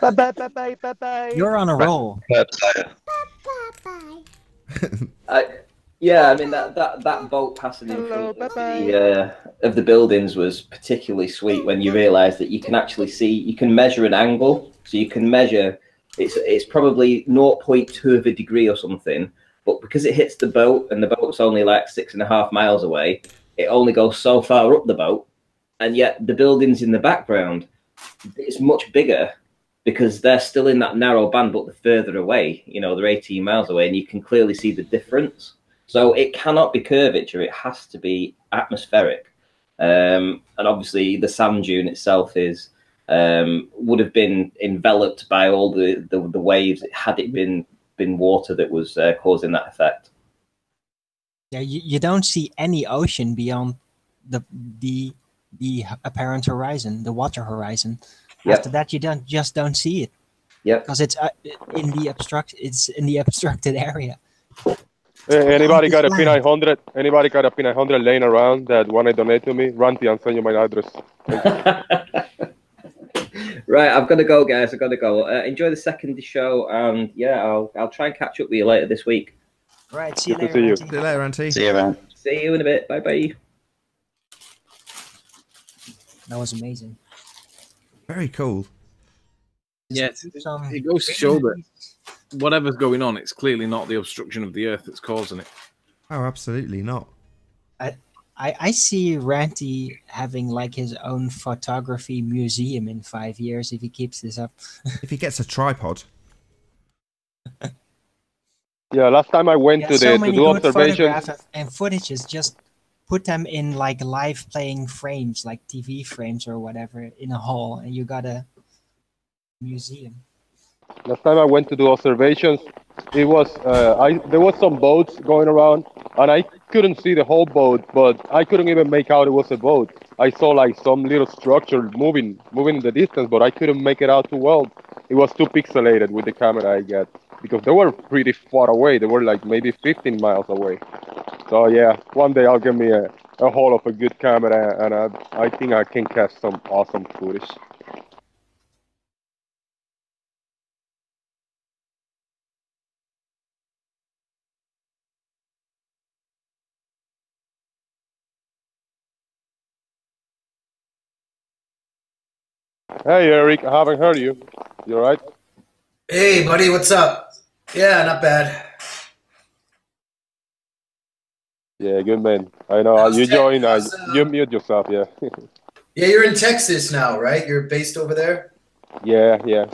Bye bye bye bye bye bye. You're on a roll. Uh, yeah, I mean that boat passing in Hello, front bye of bye. the buildings was particularly sweet when you realise that you can actually see, you can measure an angle, so you can measure it's probably 0.2 of a degree or something, but because it hits the boat and the boat's only like 6.5 miles away, it only goes so far up the boat, and yet the buildings in the background, it's much bigger because they're still in that narrow band, but they're further away. You know, they're 18 miles away, and you can clearly see the difference. So it cannot be curvature; it has to be atmospheric. And obviously, the sand dune itself is would have been enveloped by all the waves had it been water that was causing that effect. Yeah, you don't see any ocean beyond the the the apparent horizon, the water horizon. Yep. After that, you don't see it. Yep. Because it's in the obstructed area. Anybody got a P900? Anybody got a P900 laying around that want to donate to me? Ranty, I'll send you my address. Right, I've got to go, guys. I've got to go. Enjoy the second show, and yeah, I'll try and catch up with you later this week. Right, see you Good to later. see you. Auntie. See you later, Auntie. See you around. See you in a bit. Bye bye. That was amazing. Very cool. Yeah, it goes to show that whatever's going on, it's clearly not the obstruction of the Earth that's causing it. Oh, absolutely not. I see Ranty having like his own photography museum in 5 years if he keeps this up. If he gets a tripod. Yeah, last time I went to so to many do good observations. photographs and footages, just put them in like live playing frames, like TV frames or whatever, in a hall, and you got a museum. Last time I went to do observations, it was there was some boats going around, and I couldn't see the whole boat, but I couldn't even make out it was a boat. I saw like some little structure moving in the distance, but I couldn't make it out too well. It was too pixelated with the camera I got because they were pretty far away. They were like maybe 15 miles away. So yeah, one day I'll get me a hold of a good camera, and I think I can catch some awesome footage. Hey Eric, I haven't heard you. You alright? Hey, buddy, what's up? Yeah, not bad. Yeah, good man. I know you joined. You mute yourself, yeah. Yeah, you're in Texas now, right? You're based over there. Yeah.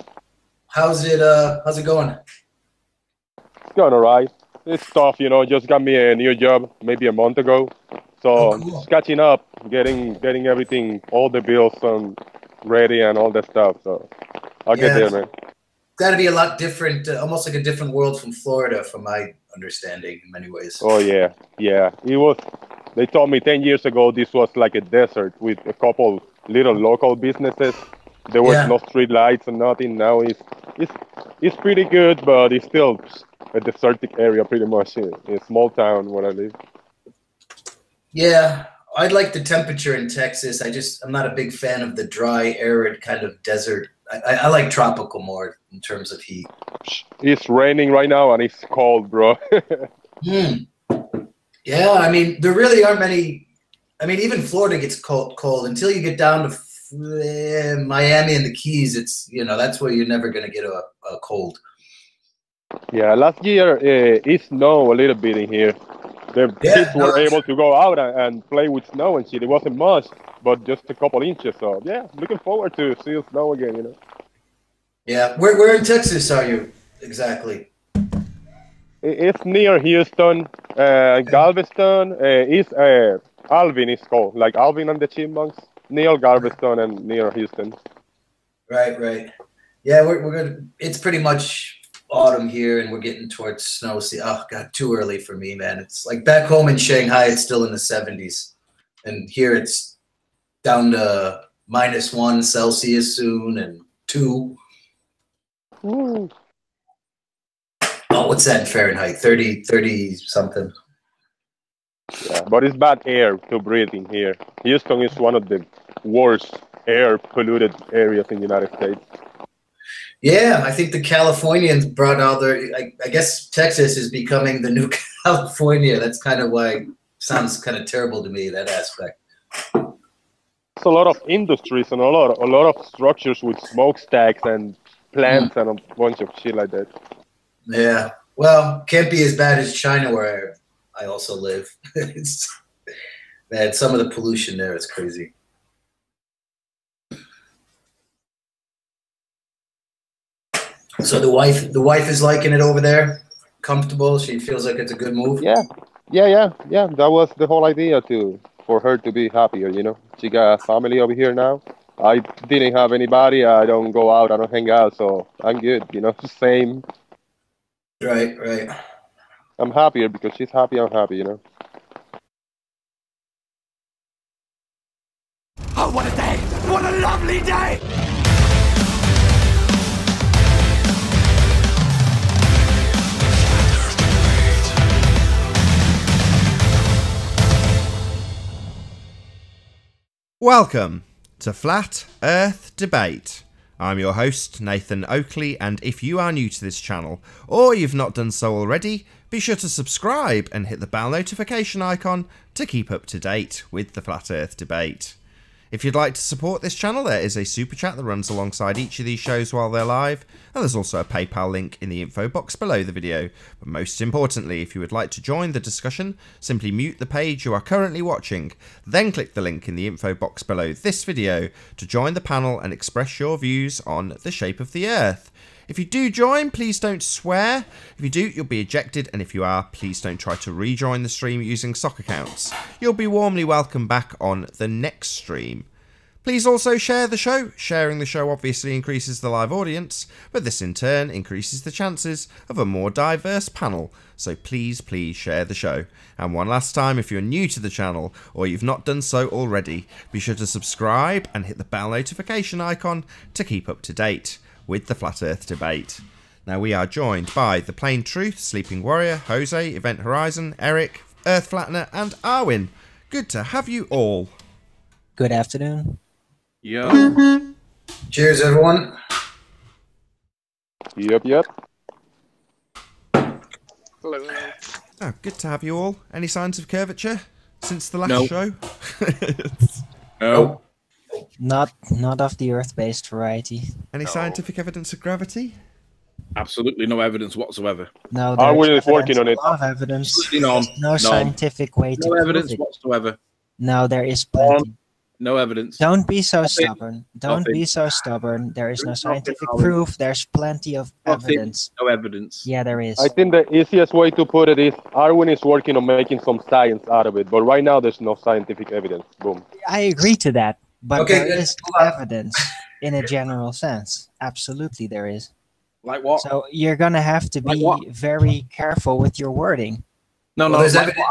How's it going? It's going alright. It's tough, you know. Just got me a new job maybe a month ago, so cool. just catching up, getting everything, all the bills ready and all that stuff. So I'll get there, man. Got to be a lot different, almost like a different world from Florida, from my understanding, in many ways. Oh yeah. It was. They told me 10 years ago this was like a desert with a couple little local businesses. There was no street lights and nothing. Now it's pretty good, but it's still a desertic area, pretty much a small town where I live. Yeah, I'd like the temperature in Texas. I'm not a big fan of the dry, arid kind of desert. I like tropical more in terms of heat. It's raining right now and it's cold, bro. Yeah, I mean, there really aren't many. I mean, even Florida gets cold until you get down to Miami and the Keys. It's, that's where you're never going to get a cold. Yeah, last year it snowed a little bit in here. The kids were able to go out and play with snow and shit. It wasn't much, but just a couple inches. So yeah, looking forward to seeing snow again. Yeah, where in Texas are you exactly? It's near Houston, Galveston. It's Alvin is called, like Alvin and the Chipmunks. Near Galveston and near Houston. Right. Yeah, we're good. It's pretty much autumn here, and we're getting towards snow. Oh God, too early for me, man. It's like back home in Shanghai, it's still in the 70s, and here it's down to -1 Celsius soon and 2. Ooh. Oh, what's that in Fahrenheit? 30 something. Yeah, but it's bad air to breathe in here. Houston is one of the worst air polluted areas in the United States. Yeah, I think the Californians brought all their. I guess Texas is becoming the new California. That's kind of why sounds kind of terrible to me, that aspect. It's a lot of industries and a lot of structures with smokestacks and plants and a bunch of shit like that. Yeah. Well, can't be as bad as China, where I also live. It's man, some of the pollution there is crazy. So the wife is liking it over there, comfortable. She feels like it's a good move. Yeah. That was the whole idea for her to be happier. You know, she got a family over here now. I didn't have anybody. I don't go out. I don't hang out. So I'm good. You know, same. Right. I'm happier because she's happy. I'm happy. You know. Oh, what a day! What a lovely day! Welcome to Flat Earth Debate. I'm your host, Nathan Oakley, and if you are new to this channel, or you've not done so already, be sure to subscribe and hit the bell notification icon to keep up to date with the Flat Earth Debate. If you'd like to support this channel, there is a super chat that runs alongside each of these shows while they're live, and there's also a PayPal link in the info box below the video. But most importantly, if you would like to join the discussion, simply mute the page you are currently watching, then click the link in the info box below this video to join the panel and express your views on the shape of the Earth. If you do join, please don't swear. If you do, you'll be ejected, and if you are, please don't try to rejoin the stream using sock accounts. You'll be warmly welcomed back on the next stream. Please also share the show. Sharing the show obviously increases the live audience, but this in turn increases the chances of a more diverse panel. So please share the show. And one last time, if you're new to the channel or you've not done so already, be sure to subscribe and hit the bell notification icon to keep up to date with the Flat Earth Debate. Now we are joined by The Plain Truth, Sleeping Warrior, Jose, Event Horizon, Eric, Earth Flattener and Arwin. Good to have you all. Good afternoon. Yo. Cheers, everyone. Yep. Hello. Oh, good to have you all. Any signs of curvature since the last show? No. Not of the Earth-based variety. Any scientific evidence of gravity? Absolutely no evidence whatsoever. No, Arwin there's is working on a it. lot of evidence. Absolutely none. No scientific way to No prove evidence it. whatsoever. No, there is plenty. No evidence. Don't be so Nothing. stubborn. Don't Nothing. be so stubborn. There is no There's nothing, scientific Arwin. proof. There's plenty of Nothing. evidence. No evidence. Yeah, there is. I think the easiest way to put it is Arwin is working on making some science out of it, but right now there's no scientific evidence. Boom. I agree to that, but Okay, there good. is evidence in a general sense. Absolutely, there is. Like what? So you're gonna have to Like be what? very careful with your wording, No, Well, no. there's Like evidence.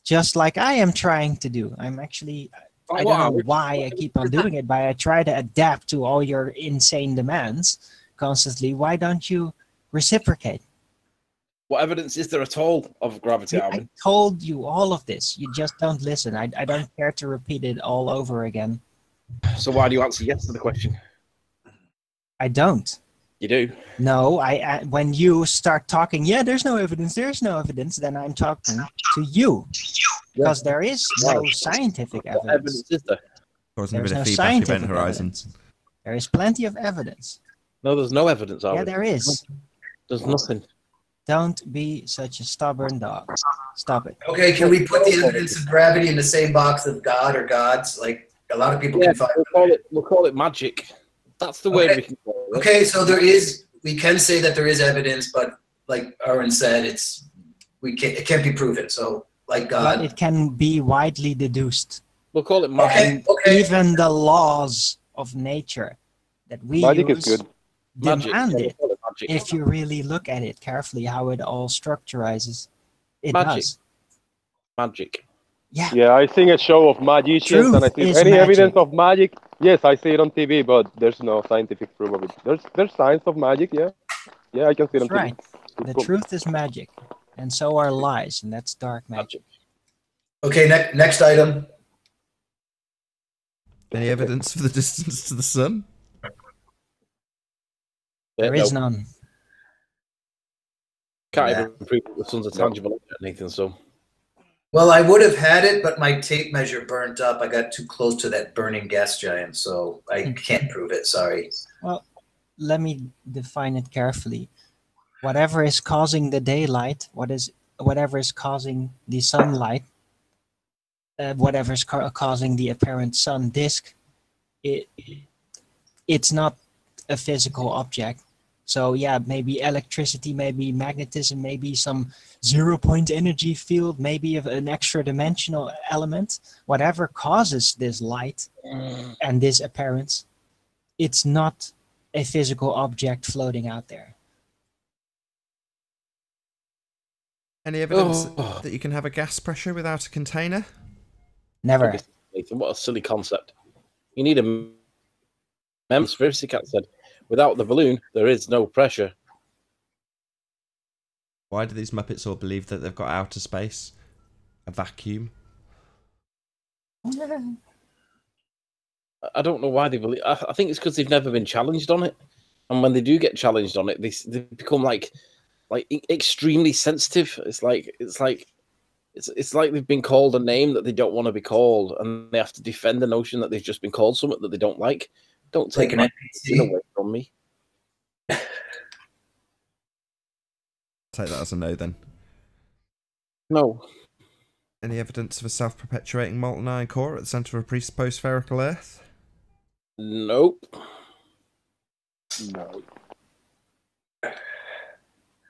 just like I am trying to do. I'm actually. I Like don't what? know why I keep on doing it, but I try to adapt to all your insane demands constantly. Why don't you reciprocate? What evidence is there at all of gravity, I Arwin? told you all of this. You just don't listen. I don't care to repeat it all over again. So why do you answer yes to the question? I don't. You do. No, when you start talking, yeah, there's no evidence, then I'm talking to you. Because there is no scientific What evidence. evidence is there? Causing a There's bit no of feedback, scientific Event Horizon. evidence. There is plenty of evidence. No, there's no evidence, Arwin. Yeah, there is. There's nothing. Don't be such a stubborn dog. Stop it. Okay, can we put the evidence of gravity in the same box of God or gods? Like a lot of people Yeah, can find. we'll call it magic. That's the word Okay. we can call it. Okay, so we can say that there is evidence, but like Aaron said, it can't be proven. So like But God. it can be widely deduced. We'll call it magic. Okay. Even the laws of nature that we Magic use is good. Magic. demand Yeah, we'll it. call it magic. If you really look at it carefully, how it all structurizes, it Magic. does. Magic. Yeah. Yeah, I seen a show of magicians, and I Truth see is any magic. evidence of magic. Yes, I see it on TV, but there's no scientific proof of it. There's signs of magic, yeah. Yeah, I can see it on That's TV. right. The Cool. truth is magic, and so are lies, and that's dark magic. Okay, next item. Any evidence for the distance to the sun? There is none. Can't even prove that the sun's a tangible object, Nathan. So. Well, I would have had it, but my tape measure burnt up. I got too close to that burning gas giant, so I can't prove it. Sorry. Well, let me define it carefully. Whatever is causing the daylight, whatever is causing the sunlight, whatever is causing the apparent sun disk, it's not a physical object. So yeah, maybe electricity, maybe magnetism, maybe some 0-point energy field, maybe an extra dimensional element, whatever causes this light and this appearance, it's not a physical object floating out there. Any evidence that you can have a gas pressure without a container? Never. Nathan, what a silly concept. You need a conspiracy cat said, without the balloon, there is no pressure. Why do these Muppets all believe that they've got outer space? A vacuum? I don't know why they believe. I think it's because they've never been challenged on it, and when they do get challenged on it, they become like extremely sensitive. It's like they've been called a name that they don't want to be called, and they have to defend the notion that they've just been called something that they don't like. Don't take my away from me. Take that as a no, then. No. Any evidence of a self-perpetuating molten iron core at the centre of a presupposed spherical Earth? Nope. No.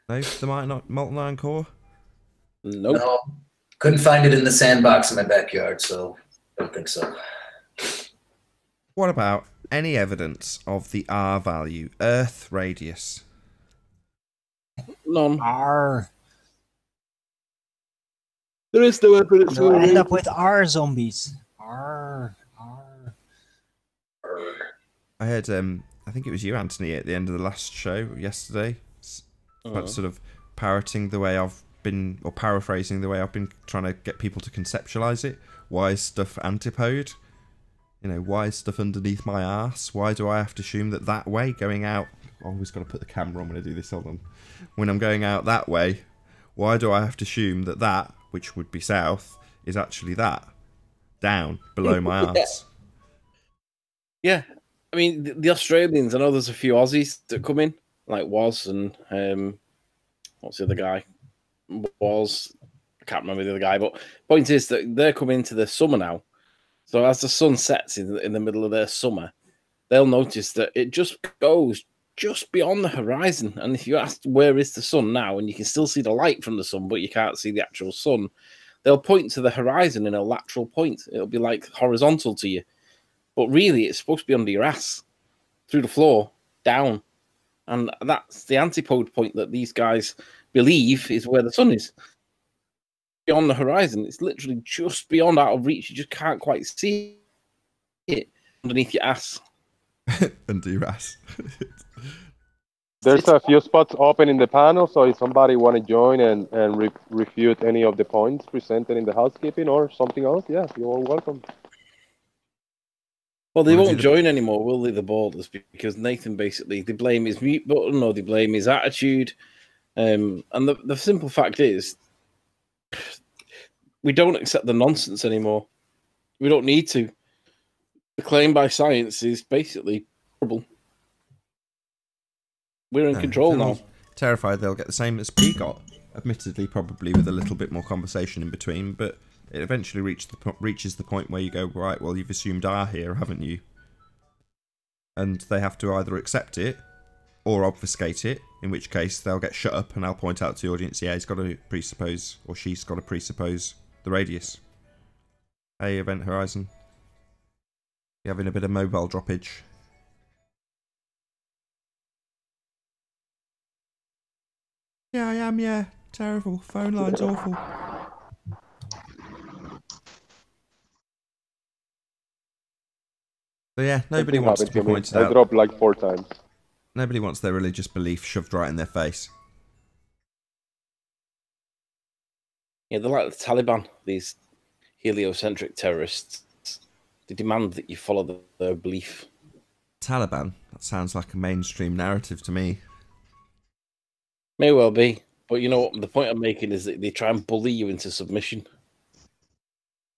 No, the molten iron core? Nope. No, couldn't find it in the sandbox in my backyard, so don't think so. What about any evidence of the R value, Earth radius? None. R. There is no evidence. You'll end up with R zombies. R. I heard, I think it was you, Anthony, at the end of the last show yesterday, sort of parroting the way I've been, or paraphrasing the way I've been trying to get people to conceptualize it. Why is stuff antipode? You know, why is stuff underneath my arse? Why do I have to assume that that way, going out... I always got to put the camera on when I do this, hold on. When I'm going out that way, why do I have to assume that that, which would be south, is actually that? Down, below my arse. Yeah. I mean, the Australians, I know there's a few Aussies that come in, like Was and... what's the other guy? Was... I can't remember the other guy, but point is that they're coming into the summer now. So as the sun sets in the middle of their summer, they'll notice that it just goes just beyond the horizon. And if you ask where is the sun now, and you can still see the light from the sun, but you can't see the actual sun, they'll point to the horizon in a lateral point. It'll be like horizontal to you. But really, it's supposed to be under your ass, through the floor, down. And that's the antipode point that these guys believe is where the sun is. Beyond the horizon, it's literally just beyond out of reach. You just can't quite see it underneath your ass. Under your ass. There's a few spots open in the panel, so if somebody want to join and refute any of the points presented in the housekeeping or something else, yeah, you're all welcome. Well, they won't join anymore, will they, the borders? Because Nathan basically, they blame his mute button or they blame his attitude. And the simple fact is, we don't accept the nonsense anymore. We don't need to. The claim by science is basically horrible. We're in control now. Terrified they'll get the same as P got. Admittedly, probably with a little bit more conversation in between, but it eventually reaches the point where you go, right, well, you've assumed R here, haven't you? And they have to either accept it or obfuscate it, in which case they'll get shut up and I'll point out to the audience, yeah, he's got to presuppose, or she's got to presuppose the radius. Hey, Event Horizon. You're having a bit of mobile droppage. Yeah, I am, yeah. Terrible. Phone line's awful. So yeah, nobody wants to be pointed out. I dropped like 4 times. Nobody wants their religious belief shoved right in their face. Yeah, they're like the Taliban, these heliocentric terrorists. They demand that you follow their belief. Taliban. That sounds like a mainstream narrative to me. May well be. But you know what? The point I'm making is that they try and bully you into submission.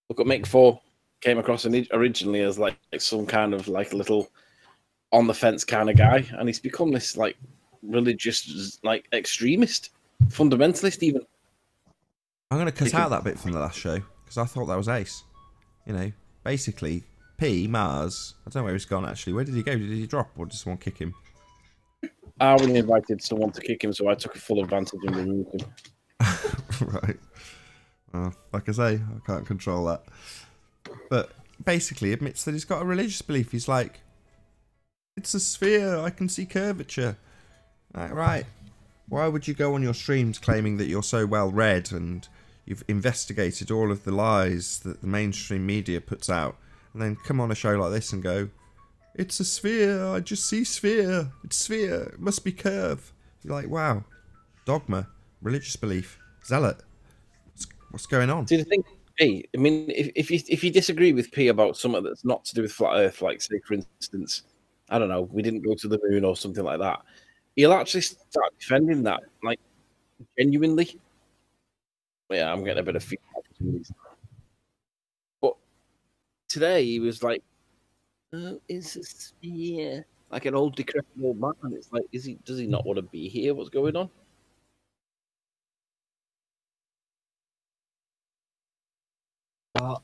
Look at Mick 4. Came across originally as like some kind of like little on the fence kind of guy, and he's become this like religious like extremist, fundamentalist even. I'm going to cut out that bit from the last show because I thought that was ace. You know, basically, Mars. I don't know where he's gone actually. Where did he go? Did he drop or did someone kick him? I only invited someone to kick him, so I took a full advantage and removed him. Right. Well, like I say, I can't control that. But basically admits that he's got a religious belief. He's like, it's a sphere, I can see curvature. Like, right. Why would you go on your streams claiming that you're so well read and you've investigated all of the lies that the mainstream media puts out, and then come on a show like this and go, it's a sphere, I just see sphere, it's sphere, it must be curve. You're like, wow, dogma, religious belief, zealot. What's going on? See, the thing, P, I mean, if you disagree with P about something that's not to do with flat Earth, like say for instance, I don't know, we didn't go to the moon or something like that, he'll actually start defending that, like genuinely. Yeah, I'm getting a bit of feedback from these. But today he was like, "Oh, it's a sphere," like an old decrepit old man. It's like, does he not want to be here? What's going on? Well,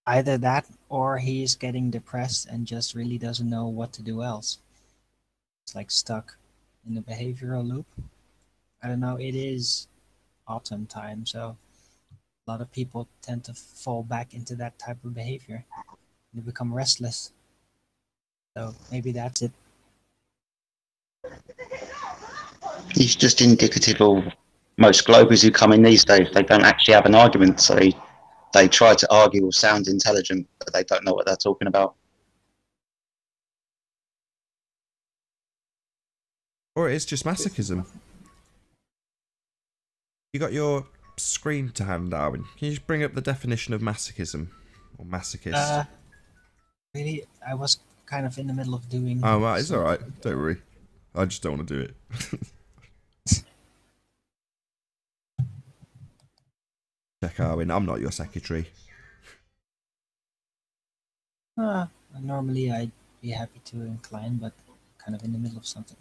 either that or he's getting depressed and just really doesn't know what to do else. It's like stuck in the behavioral loop. I don't know, it is autumn time, so a lot of people tend to fall back into that type of behavior. They become restless. So maybe that's it. It's just indicative of most Globers who come in these days. They don't actually have an argument, so they try to argue or sound intelligent, but they don't know what they're talking about. Or it's just masochism. You got your screen to hand, Darwin. Can you just bring up the definition of masochism or masochist? Really, I was kind of in the middle of doing. Oh, right, it's all right. Don't worry. I just don't want to do it. Check Arwin. I'm not your secretary. Normally I'd be happy to incline, but kind of in the middle of something.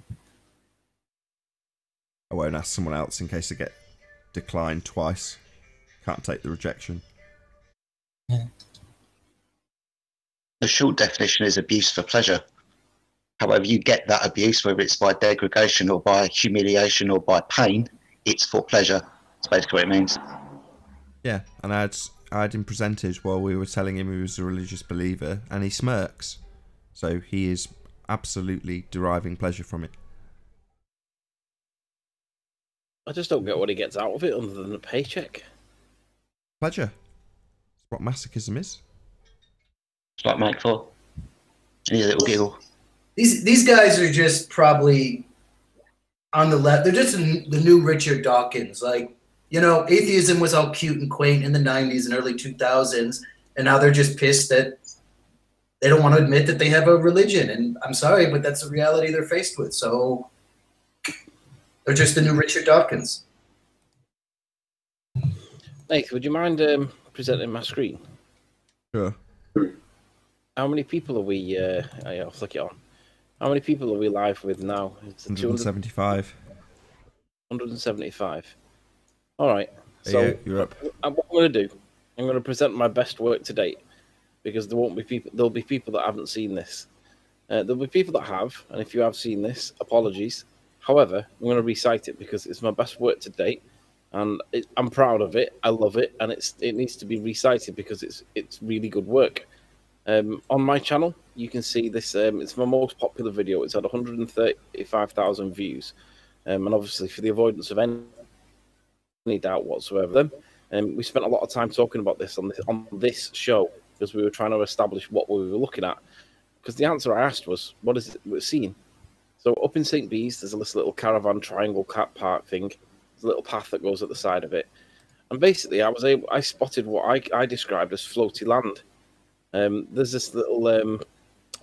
I won't ask someone else in case I get declined twice. Can't take the rejection. Yeah. The short definition is abuse for pleasure. However you get that abuse, whether it's by degradation or by humiliation or by pain, it's for pleasure. That's basically what it means. Yeah, and I had him presented while we were telling him he was a religious believer, and he smirks. So he is absolutely deriving pleasure from it. I just don't get what he gets out of it other than a paycheck. Pleasure. That's what masochism is. It's like Mike 4. And a little giggle. These guys are just probably on the left. They're just the new Richard Dawkins. Like, you know, atheism was all cute and quaint in the 90s and early 2000s, and now they're just pissed that they don't want to admit that they have a religion. And I'm sorry, but that's the reality they're faced with. So they're just the new Richard Dawkins. Nathan, would you mind presenting my screen? Sure. How many people are we? I'll flick it on. How many people are we live with now? It's 175. 175. All right. So yeah, you're up. What I'm going to do, I'm going to present my best work to date, because there won't be people. There'll be people that haven't seen this. There'll be people that have, and if you have seen this, apologies. However, I'm going to recite it because it's my best work to date, and I'm proud of it. I love it, and it needs to be recited because it's really good work. On my channel, you can see this. It's my most popular video. It's had 135,000 views, and obviously, for the avoidance of any doubt whatsoever, we spent a lot of time talking about this on this show because we were trying to establish what we were looking at. Because the answer I asked was, "What is it we're seeing?" So up in St. Bees, there's this little caravan triangle cat park thing. There's a little path that goes at the side of it, and basically, I spotted what I described as floaty land. There's this little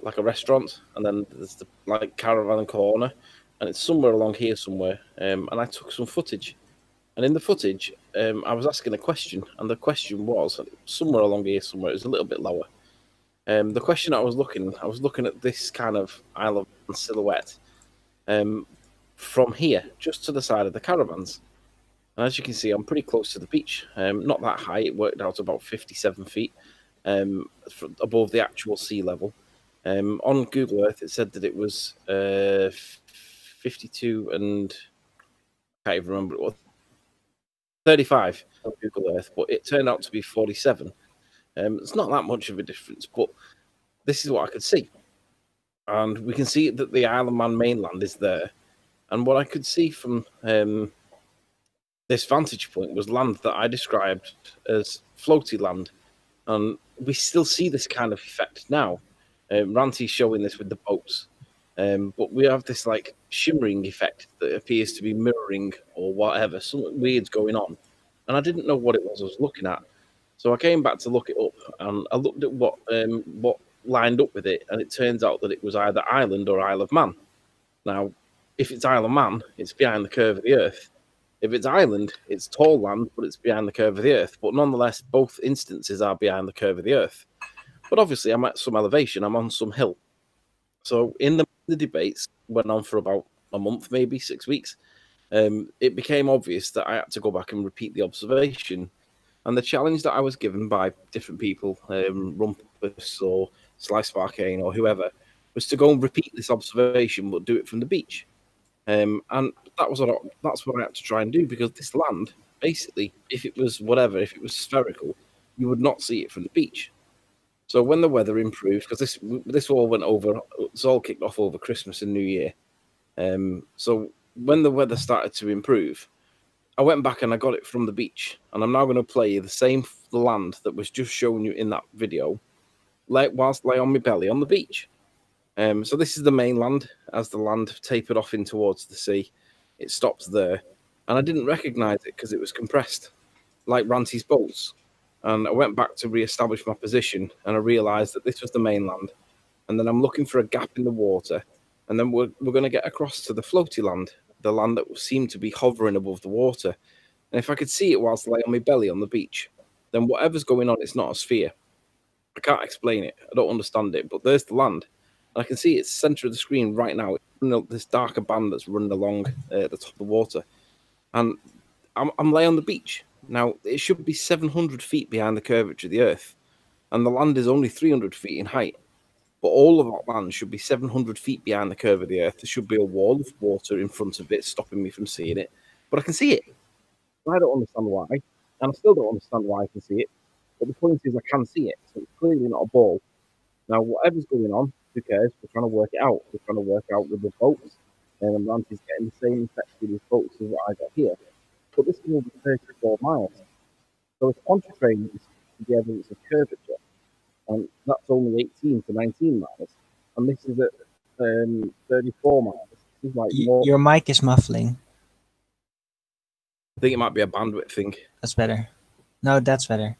like a restaurant, and then there's the like caravan corner, and it's somewhere along here somewhere. And I took some footage, and in the footage, I was asking a question, and the question was somewhere along here somewhere. It was a little bit lower. The question I was looking at this kind of Isle of Man silhouette from here, just to the side of the caravans. And as you can see, I'm pretty close to the beach. Not that high. It worked out about 57 feet above the actual sea level. On Google Earth, it said that it was 52 and I can't even remember what it was. 35 on Google Earth, but it turned out to be 47. It's not that much of a difference, but this is what I could see. And we can see that the Isle of Man mainland is there. And what I could see from this vantage point was land that I described as floaty land. And we still see this kind of effect now. Ranty's showing this with the boats. But we have this like shimmering effect that appears to be mirroring or whatever. Something weird's going on. And I didn't know what it was I was looking at. So I came back to look it up, and I looked at what lined up with it, and it turns out that it was either Island or Isle of Man. Now, if it's Isle of Man, it's behind the curve of the Earth. If it's Island, it's tall land, but it's behind the curve of the Earth. But nonetheless, both instances are behind the curve of the Earth. But obviously, I'm at some elevation. I'm on some hill. So in the debates, went on for about a month, maybe 6 weeks, it became obvious that I had to go back and repeat the observation. And the challenge that I was given by different people, Rumpus or Slice Arcane or whoever, was to go and repeat this observation, but do it from the beach. And that's what I had to try and do, because this land, basically, if it was spherical, you would not see it from the beach. So when the weather improved, because this all went over, it's all kicked off over Christmas and New Year. So when the weather started to improve, I went back and I got it from the beach, and I'm now going to play the land that was just showing you in that video, whilst lay on my belly on the beach. So this is the mainland. As the land tapered off in towards the sea, it stops there, and I didn't recognise it because it was compressed, like Ranty's boats. And I went back to re-establish my position, and I realised that this was the mainland. And then I'm looking for a gap in the water, and then we're going to get across to the floaty land, the land that seemed to be hovering above the water. And if I could see it whilst I lay on my belly on the beach, then whatever's going on, it's not a sphere. I can't explain it. I don't understand it, but there's the land. And I can see it's the centre of the screen right now. It's this darker band that's running along the top of the water. And I'm laying on the beach. Now, it should be 700 feet behind the curvature of the Earth, and the land is only 300 feet in height. But all of that land should be 700 feet behind the curve of the Earth. There should be a wall of water in front of it, stopping me from seeing it. But I can see it. I don't understand why, and I still don't understand why I can see it. But the point is, I can see it, so it's clearly not a ball. Now, whatever's going on, who cares? We're trying to work it out. We're trying to work out with the boats, and Ranty's getting the same effect with his boats as what I got here. But this thing will be 34 miles. So it's contratrain is the evidence of curvature, and that's only 18 to 19 miles. And this is at 34 miles. This is like Your mic is muffling. I think it might be a bandwidth thing. That's better. No, that's better.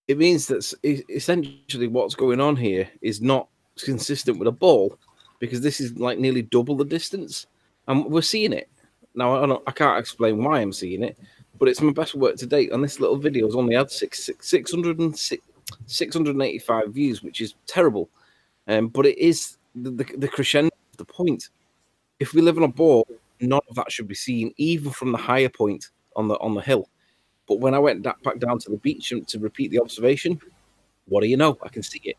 It means that essentially what's going on here is not consistent with a ball, because this is like nearly double the distance, and we're seeing it. Now, I can't explain why I'm seeing it, but it's my best work to date. And this little video has only had 685 views, which is terrible. But it is the crescendo of the point. If we live on a ball, none of that should be seen, even from the higher point on the hill. But when I went back down to the beach to repeat the observation, what do you know? I can see it.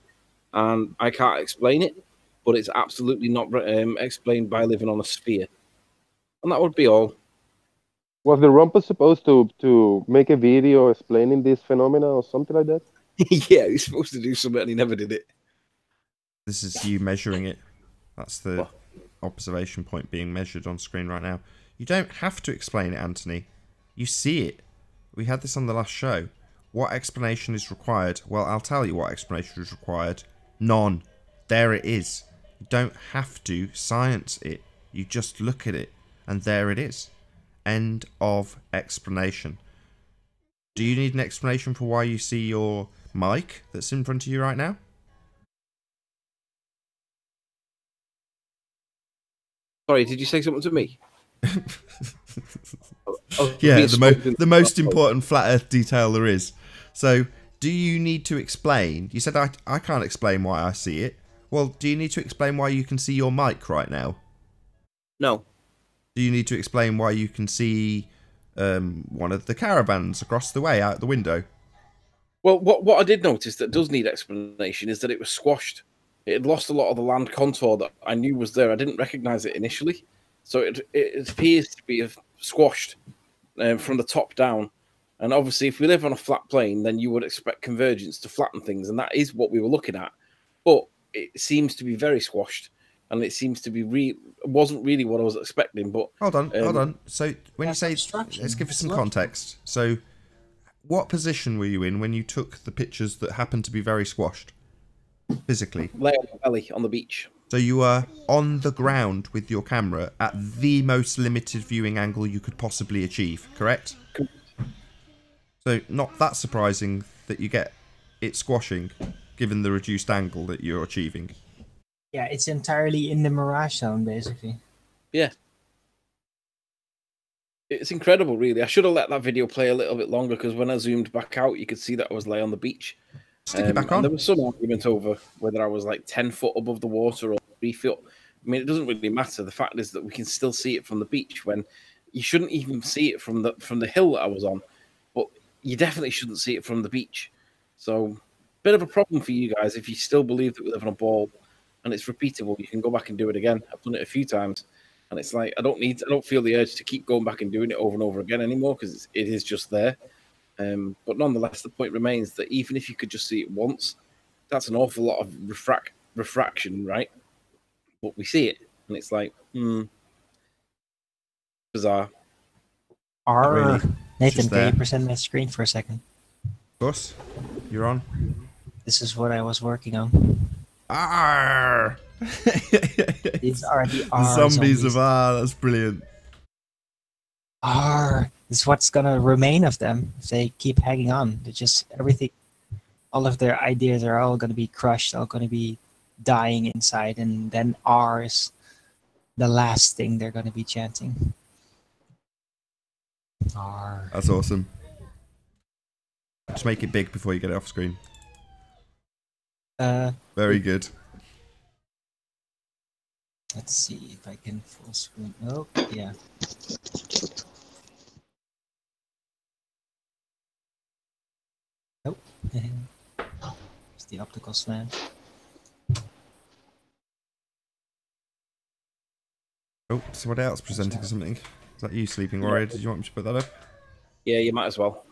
And I can't explain it, but it's absolutely not explained by living on a sphere. And that would be all. Was the Rumpus supposed to make a video explaining this phenomena or something like that? Yeah, he's supposed to do something and he never did it. This is you measuring it. That's the observation point being measured on screen right now. You don't have to explain it, Anthony. You see it. We had this on the last show. What explanation is required? Well, I'll tell you what explanation is required. None. There it is. You don't have to science it. You just look at it. And there it is. End of explanation. Do you need an explanation for why you see your mic that's in front of you right now? Sorry, did you say something to me? Yeah, the most important flat Earth detail there is. So, do you need to explain? You said I can't explain why I see it. Well, do you need to explain why you can see your mic right now? No. Do you need to explain why you can see one of the caravans across the way out the window? Well, what I did notice that does need explanation is that it was squashed. It had lost a lot of the land contour that I knew was there. I didn't recognise it initially. So it appears to be squashed from the top down. And obviously, if we live on a flat plane, then you would expect convergence to flatten things. And that is what we were looking at. But it seems to be very squashed. And it seems to be wasn't really what I was expecting. But hold on. So when you say, let's give us some context. So what position were you in when you took the pictures that happened to be very squashed? Physically? Lay on the belly on the beach. So you were on the ground with your camera at the most limited viewing angle you could possibly achieve, correct? So not that surprising that you get it squashing, given the reduced angle that you're achieving. Yeah, it's entirely in the mirage zone, basically. Yeah. It's incredible, really. I should have let that video play a little bit longer, because when I zoomed back out, you could see that I was lay on the beach. Stick it back on. There was some argument over whether I was like 10 foot above the water or 3 foot. I mean, it doesn't really matter. The fact is that we can still see it from the beach, when you shouldn't even see it from the hill that I was on. But you definitely shouldn't see it from the beach. So, bit of a problem for you guys if you still believe that we live on a ball and it's repeatable. You can go back and do it again. I've done it a few times, and it's like I don't feel the urge to keep going back and doing it over and over again anymore, because it is just there. But nonetheless, the point remains that even if you could just see it once, that's an awful lot of refraction, right? But we see it, and it's like, bizarre. Really. Nathan, Just can there. you present my screen for a second? Of course. You're on. This is what I was working on. Arr! These are the R Zombies of R. That's brilliant. R. This is what's gonna remain of them if they keep hanging on. They're just everything. All of their ideas are all gonna be crushed. All gonna be dying inside, and then R is the last thing they're gonna be chanting. R. That's awesome. Just make it big before you get it off screen. Very good. Let's see if I can full screen. Oh, yeah. Nope. It's the optical slant. Oh, somebody else presenting something. Is that you, Sleeping Warrior? Did you want me to put that up? Yeah, you might as well.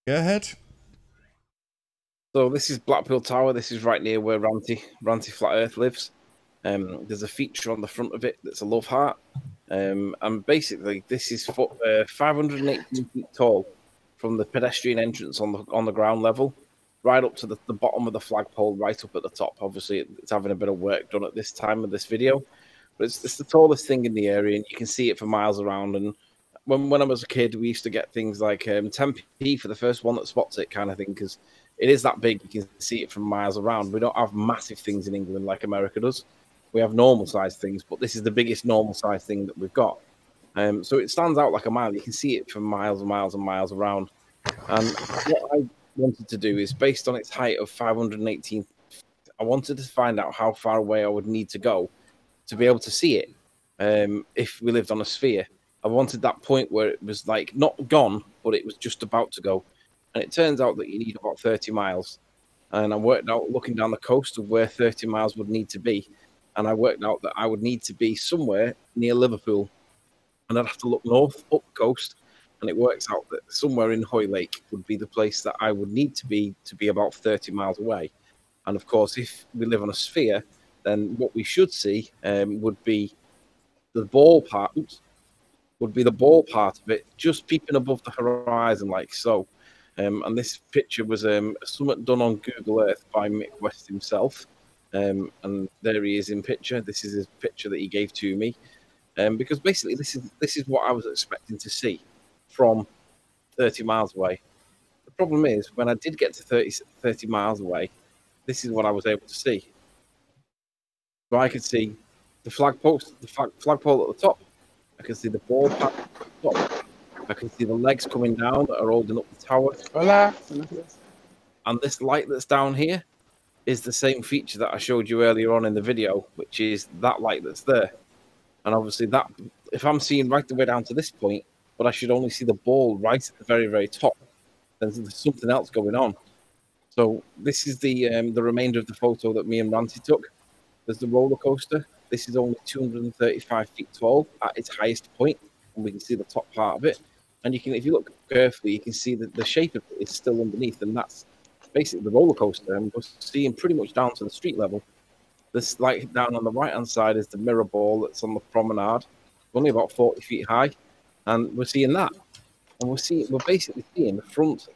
Go ahead. So this is Blackpool Tower. This is right near where Ranty Flat Earth lives. There's a feature on the front of it that's a love heart. And basically, this is 518 feet tall from the pedestrian entrance on the ground level, right up to the bottom of the flagpole, right up at the top. Obviously, it's having a bit of work done at this time of this video, but it's the tallest thing in the area, and you can see it for miles around. And when I was a kid, we used to get things like 10p for the first one that spots it, kind of thing, because it is that big. You can see it from miles around. We don't have massive things in England like America does. We have normal sized things, but this is the biggest normal sized thing that we've got. So it stands out like a mile. You can see it from miles and miles and miles around. And what I wanted to do is, based on its height of 518, I wanted to find out how far away I would need to go to be able to see it. If we lived on a sphere, I wanted that point where it was like not gone, but it was just about to go. And it turns out that you need about 30 miles. And I worked out, looking down the coast, of where 30 miles would need to be. And I worked out that I would need to be somewhere near Liverpool. And I'd have to look north, up coast. And it works out that somewhere in Hoylake would be the place that I would need to be about 30 miles away. And of course, if we live on a sphere, then what we should see would be the ball part of it just peeping above the horizon like so. And this picture was something done on Google Earth by Mick West himself. And there he is in picture. This is his picture that he gave to me. Because basically this is what I was expecting to see from 30 miles away. The problem is, when I did get to 30 miles away, this is what I was able to see. So I can see the flagpole at the top. I can see the ball path at the top. I can see the legs coming down that are holding up the tower. Hola. And this light that's down here is the same feature that I showed you earlier on in the video, which is that light that's there. And obviously that, if I'm seeing right the way down to this point, but I should only see the ball right at the very, very top, then there's something else going on. So this is the remainder of the photo that me and Ranty took. There's the roller coaster. This is only 235 feet tall at its highest point, and we can see the top part of it. And you can, if you look carefully, you can see that the shape of it is still underneath, and that's basically the roller coaster. And we're seeing pretty much down to the street level. This light down on the right-hand side is the mirror ball that's on the promenade, only about 40 feet high, and we're seeing that. And we're basically seeing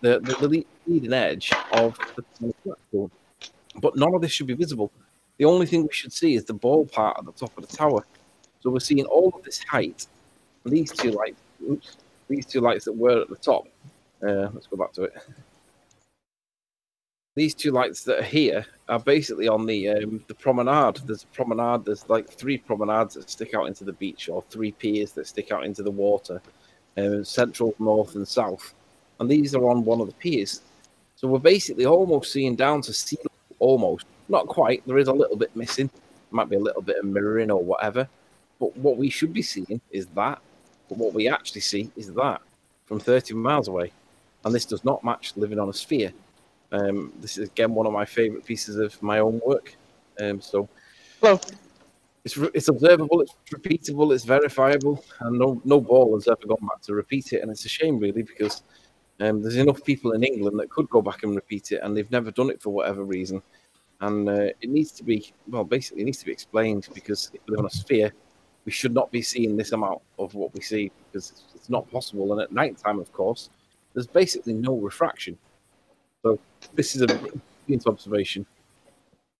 the leading edge of the platform. But none of this should be visible. The only thing we should see is the ball part at the top of the tower. So we're seeing all of this height. And these two lights, these two lights that were at the top. Let's go back to it. These two lights that are here are basically on the promenade. There's a promenade. There's like 3 promenades that stick out into the beach, or 3 piers that stick out into the water, central, north, and south. And these are on one of the piers. So we're basically almost seeing down to sea level, almost. Not quite. There is a little bit missing. Might be a little bit of mirroring or whatever. But what we should be seeing is that. But what we actually see is that from 30 miles away. And this does not match living on a sphere. This is, again, one of my favorite pieces of my own work. So, well, it's observable, it's repeatable, it's verifiable, and no ball has ever gone back to repeat it. And it's a shame, really, because there's enough people in England that could go back and repeat it, and they've never done it for whatever reason. And it needs to be, well, basically, it needs to be explained, because if we live on a sphere, we should not be seeing this amount of what we see, because it's not possible. And at night time, of course, there's basically no refraction. So this is a brilliant observation.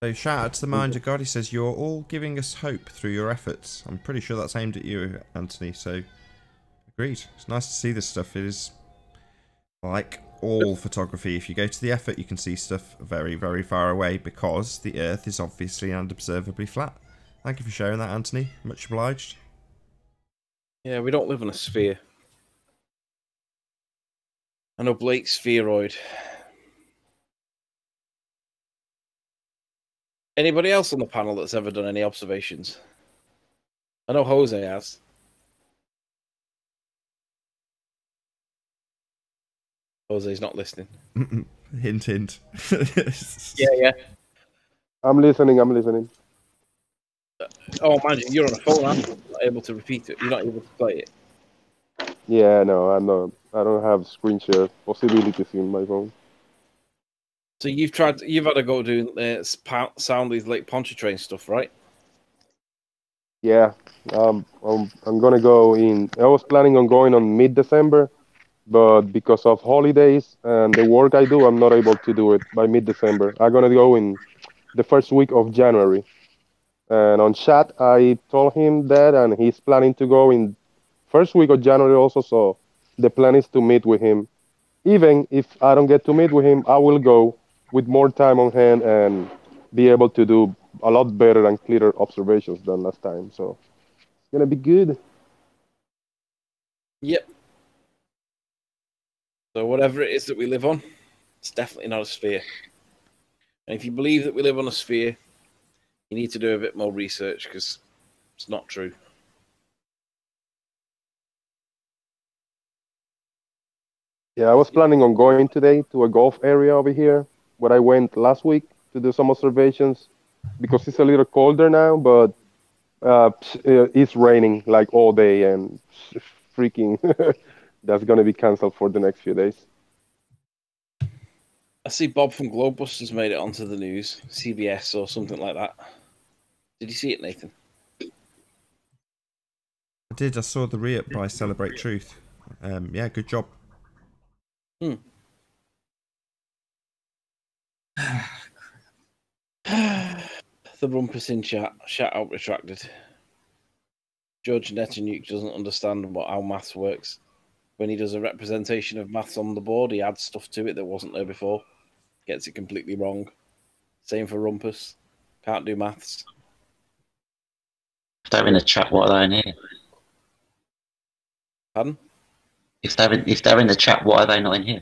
So shout out to the Mind of God. He says, you're all giving us hope through your efforts. I'm pretty sure that's aimed at you, Anthony. So agreed. It's nice to see this stuff. It is like all photography. If you go to the effort, you can see stuff very, very far away, because the Earth is obviously and observably flat. Thank you for sharing that, Anthony. Much obliged. Yeah, we don't live on a sphere. I know Blake's spheroid. Anybody else on the panel that's ever done any observations? I know Jose has. Jose's not listening. Hint, hint. Yeah. I'm listening. Oh, man, you're on a phone, aren't you? Not able to repeat it. You're not able to play it. Yeah, no, I'm not. I don't have screen share possibilities in my phone. So you've had to go doing sound these Lake Pontchartrain stuff, right? Yeah, I'm gonna go in. I was planning on going on mid-December, but because of holidays and the work I do, I'm not able to do it by mid-December. I'm gonna go in the first week of January. And on chat, I told him that, and he's planning to go in first week of January also. So the plan is to meet with him. Even if I don't get to meet with him, I will go with more time on hand and be able to do a lot better and clearer observations than last time. So it's gonna be good. Yep. So whatever it is that we live on, it's definitely not a sphere. And if you believe that we live on a sphere, you need to do a bit more research, because it's not true. Yeah, I was planning on going today to a golf area over here where I went last week to do some observations, because it's a little colder now, but it's raining like all day, and freaking that's going to be canceled for the next few days. I see Bob from Globebusters made it onto the news, CBS or something like that. Did you see it, Nathan? I did. I saw the re-up by Celebrate Truth. Yeah, good job. The rumpus in chat. Shout out retracted. George Netanyahu doesn't understand how maths works. When he does a representation of maths on the board, he adds stuff to it that wasn't there before. Gets it completely wrong. Same for rumpus. Can't do maths. they're in the chat, what are they in here? Pardon? If they're in the chat, why are they not in here?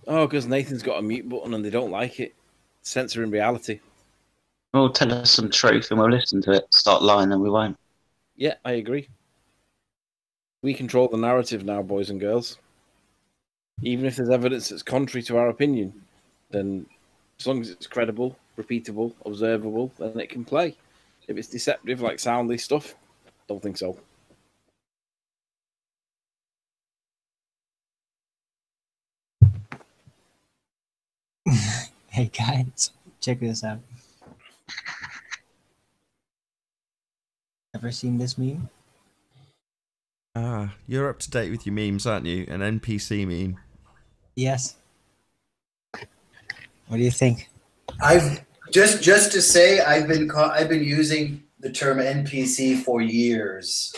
Oh, because Nathan's got a mute button and they don't like it. Censoring reality. Well, tell us some truth and we'll listen to it. Start lying and we won't. Yeah, I agree. We control the narrative now, boys and girls. Even if there's evidence that's contrary to our opinion, then as long as it's credible, repeatable, observable, then it can play. If it's deceptive, like soundly stuff, don't think so. Hey guys, check this out. Ever seen this meme? Ah, you're up to date with your memes, aren't you? An NPC meme. Yes. What do you think? I've just to say I've been using the term NPC for years.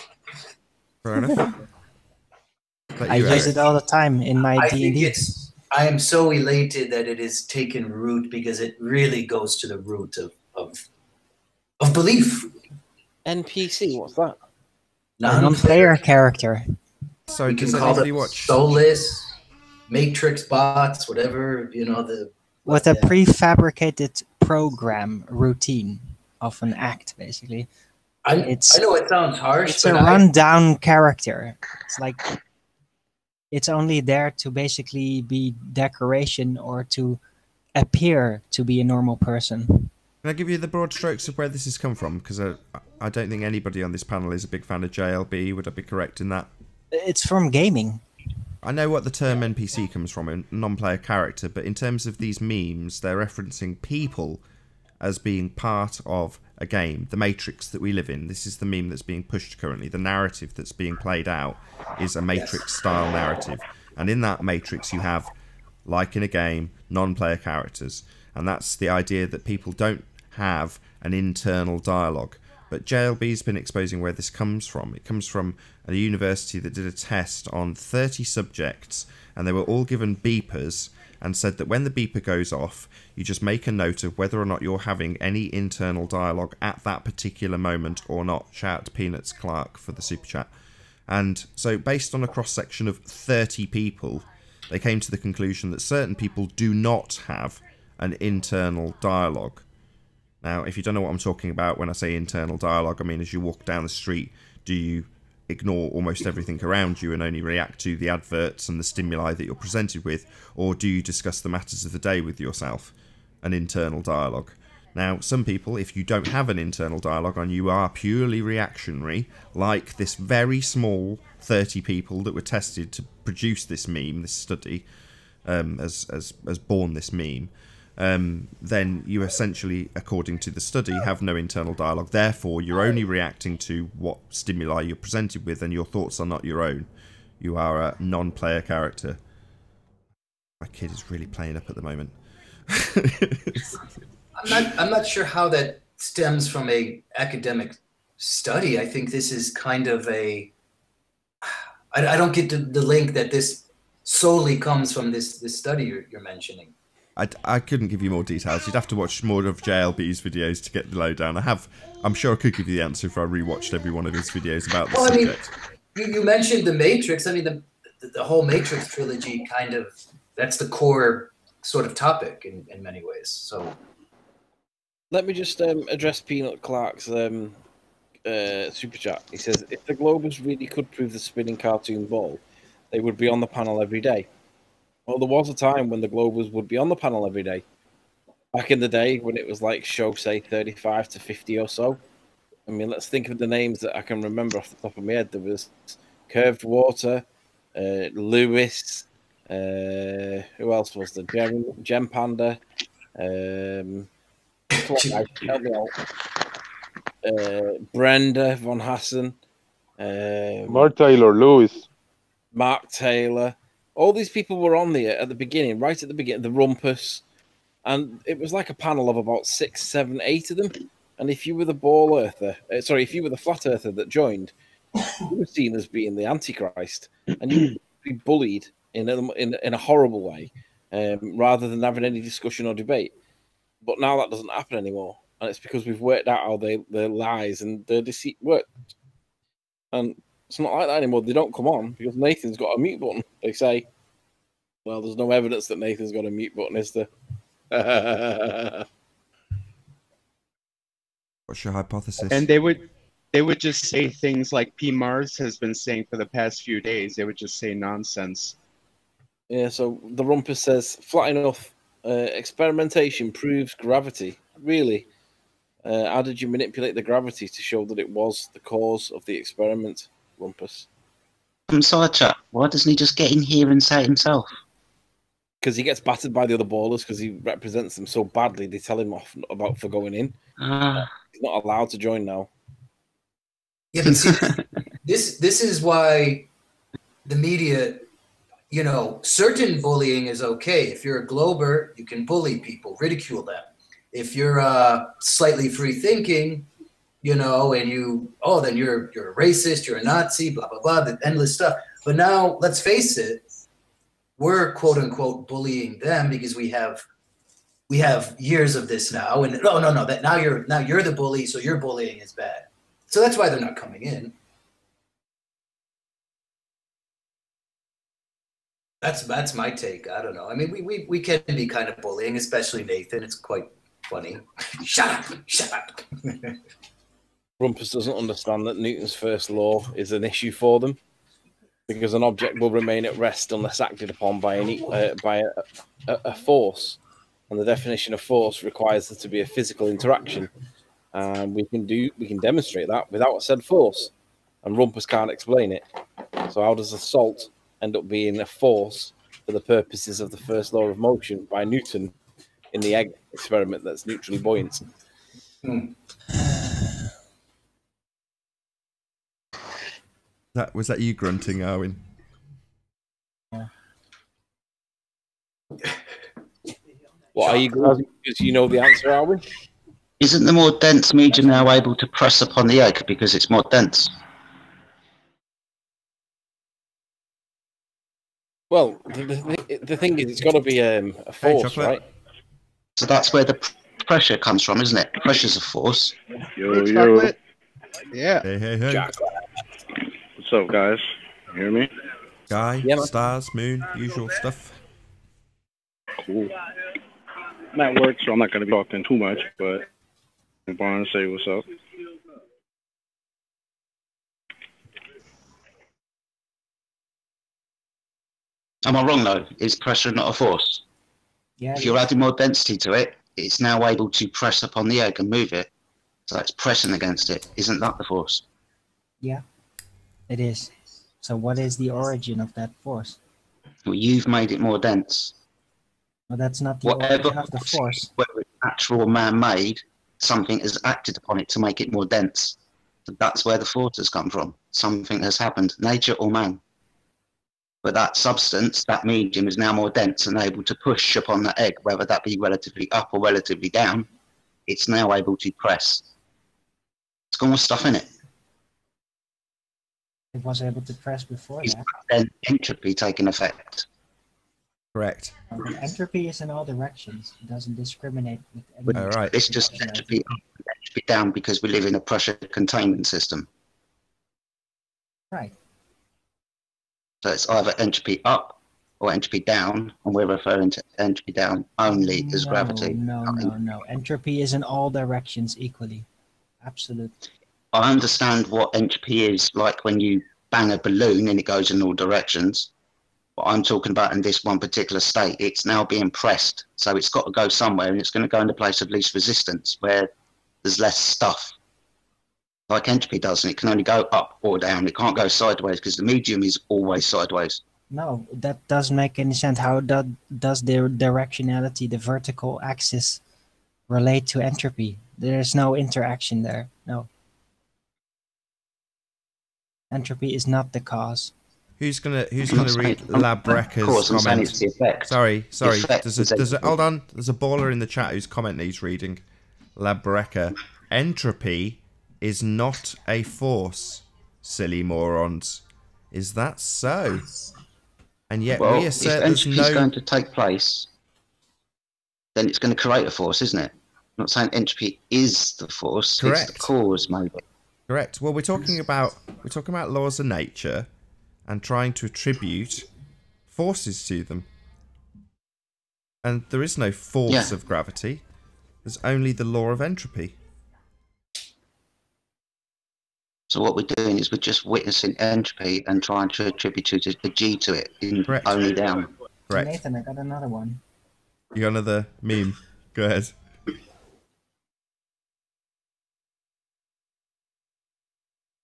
Fair enough. I use it all the time in my I think D&D. I am so elated that it is taken root because it really goes to the root of belief. NPC, what's that? Non-player character. So You does can call anybody them watch? soulless, matrix bots, whatever, With a prefabricated program routine of an act, basically. I know it sounds harsh. It's a rundown character. It's like it's only there to basically be decoration or to appear to be a normal person. Can I give you the broad strokes of where this has come from? Because I don't think anybody on this panel is a big fan of JLB. Would I be correct in that? It's from gaming. I know what the term NPC comes from, a non-player character, but in terms of these memes, they're referencing people as being part of a game, the matrix that we live in. This is the meme that's being pushed currently. The narrative that's being played out is a matrix-style narrative. And in that matrix, you have, like in a game, non-player characters. And that's the idea that people don't have an internal dialogue. But JLB's been exposing where this comes from. It comes from a university that did a test on 30 subjects, and they were all given beepers and said that when the beeper goes off, you just make a note of whether or not you're having any internal dialogue at that particular moment or not. Shout out to Peanuts Clark for the super chat. And so based on a cross-section of 30 people, they came to the conclusion that certain people do not have an internal dialogue. Now, if you don't know what I'm talking about when I say internal dialogue, I mean as you walk down the street, do you ignore almost everything around you and only react to the adverts and the stimuli that you're presented with, or do you discuss the matters of the day with yourself? An internal dialogue. Now, some people, if you don't have an internal dialogue and you are purely reactionary, like this very small 30 people that were tested to produce this meme, this study, as born this meme, then you essentially, according to the study, have no internal dialogue. Therefore, you're only reacting to what stimuli you're presented with, and your thoughts are not your own. You are a non-player character. My kid is really playing up at the moment. I'm not sure how that stems from a academic study. I think this is kind of a. I don't get the link that this solely comes from this study you're mentioning. I couldn't give you more details. You'd have to watch more of JLB's videos to get the lowdown. I'm sure I could give you the answer if I rewatched every one of his videos about the subject. I mean, you mentioned the Matrix. I mean, the whole Matrix trilogy kind of, that's the core sort of topic in many ways. So let me just address Peanut Clark's super chat. He says, if the Globers really could prove the spinning cartoon ball, they would be on the panel every day. Well, there was a time when the Globers would be on the panel every day. Back in the day when it was like show, say, 35 to 50 or so. I mean, let's think of the names that I can remember off the top of my head. There was Curved Water, Lewis, who else was there? Gem Panda, Brenda Von Hassen, Mark Taylor, Lewis, Mark Taylor. All these people were on there at the beginning, right at the beginning, the Rumpus, and it was like a panel of about 6, 7, 8 of them. And if you were the ball earther, if you were the flat earther that joined, you were seen as being the Antichrist, and you would be bullied in a horrible way, rather than having any discussion or debate. But now that doesn't happen anymore. and it's because we've worked out how their lies and their deceit work. And it's not like that anymore. They don't come on because Nathan's got a mute button. They say, well, there's no evidence that Nathan's got a mute button, is there? What's your hypothesis? And they would just say things like P. Mars has been saying for the past few days. They would just say nonsense. Yeah, so the Rumpus says, flat enough, experimentation proves gravity. Really? How did you manipulate the gravity to show that it was the cause of the experiment, Rumpus? Sidetrack. Why doesn't he just get in here and say it himself? Because he gets battered by the other ballers because he represents them so badly. They tell him off about for going in. He's not allowed to join now. Yeah, but see, this is why the media, you know, certain bullying is okay. If you're a glober, you can bully people, ridicule them. If you're slightly free thinking, you know, and then you're a racist, you're a Nazi, blah blah blah, the endless stuff. But now, let's face it, we're quote unquote bullying them because we have years of this now, and no, that now you're the bully, so your bullying is bad. So that's why they're not coming in. That's my take. I don't know. I mean, we can be kind of bullying, especially Nathan. It's quite funny. Shut up. Rumpus doesn't understand that Newton's first law is an issue for them because an object will remain at rest unless acted upon by a force. And the definition of force requires there to be a physical interaction. And we can demonstrate that without said force. And Rumpus can't explain it. So how does the salt end up being a force for the purposes of the first law of motion by Newton in the egg experiment that's neutrally buoyant? Was that you grunting, Arwen? Yeah. What are you grunting because you know the answer, Arwen? Isn't the more dense medium now able to press upon the egg because it's more dense? Well, the thing is, it's got to be a force, right? So that's where the pressure comes from, isn't it? Pressure's a force. Yo. Yeah. Hey. What's up, guys? You hear me? Sky, stars, moon, usual stuff. Cool. I'm at work, so I'm not going to be talking too much, but I'm going to say what's up. Am I wrong, though? Is pressure not a force? Yeah. If you're adding more density to it, it's now able to press upon the egg and move it. So it's pressing against it. Isn't that the force? Yeah, it is. So what is the origin of that force? Well, you've made it more dense. Well, that's not the origin of the force. Whether it's natural or man-made, something has acted upon it to make it more dense. So that's where the force has come from. Something has happened, nature or man. But that substance, that medium, is now more dense and able to push upon the egg, whether that be relatively up or relatively down. It's now able to press. It's got more stuff in it. It was able to press before that. Then entropy taking effect. Correct. Entropy is in all directions. It doesn't discriminate with any. All right. It's just entropy up and entropy down because we live in a pressure containment system. Right. So it's either entropy up or entropy down, and we're referring to entropy down only as gravity. No. Entropy is in all directions equally. Absolutely. I understand what entropy is like when you bang a balloon and it goes in all directions. But I'm talking about in this one particular state, it's now being pressed. So it's got to go somewhere and it's going to go in the place of least resistance where there's less stuff. Like entropy does, and it can only go up or down. It can't go sideways because the medium is always sideways. No, that doesn't make any sense. How does the directionality, the vertical axis, relate to entropy? There's no interaction there. No. Entropy is not the cause. Who's gonna read Labrecca's comment? Sorry. Hold on. There's a baller in the chat whose comment needs reading. Labrecca. Entropy is not a force, silly morons. Is that so? And yet we assert if entropy is going to take place, then it's going to create a force, isn't it? not saying entropy is the force. Correct. It's the cause, maybe. Correct. Well, we're talking about laws of nature and trying to attribute forces to them. And there is no force of gravity. There's only the law of entropy. So what we're doing is we're just witnessing entropy and trying to attribute a G to it, Correct. only down. Correct. Nathan, I got another one. You got another meme? Go ahead.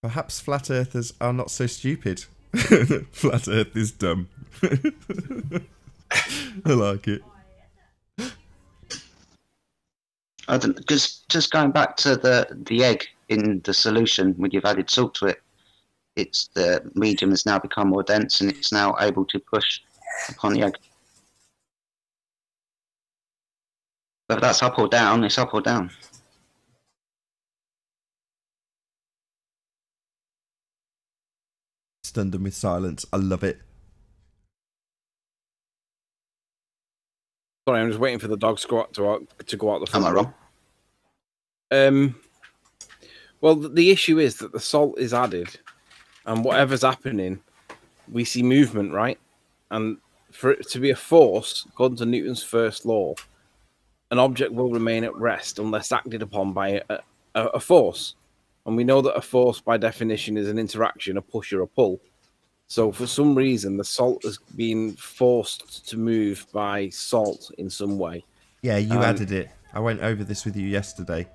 Perhaps flat earthers are not so stupid. Flat earth is dumb. I like it. I don't, just going back to the egg in the solution when you've added salt to it, it's the medium has now become more dense and it's now able to push upon the egg. Whether that's up or down, it's up or down. Stunned them with silence. I love it. Sorry, I'm just waiting for the dog squat to go out the front. Am I wrong? Well, the issue is that the salt is added, and whatever's happening, we see movement, right? And for it to be a force, according to Newton's first law, an object will remain at rest unless acted upon by a force. And we know that a force, by definition, is an interaction, a push or a pull. So for some reason, the salt has been forced to move by salt in some way. Yeah, you added it. I went over this with you yesterday.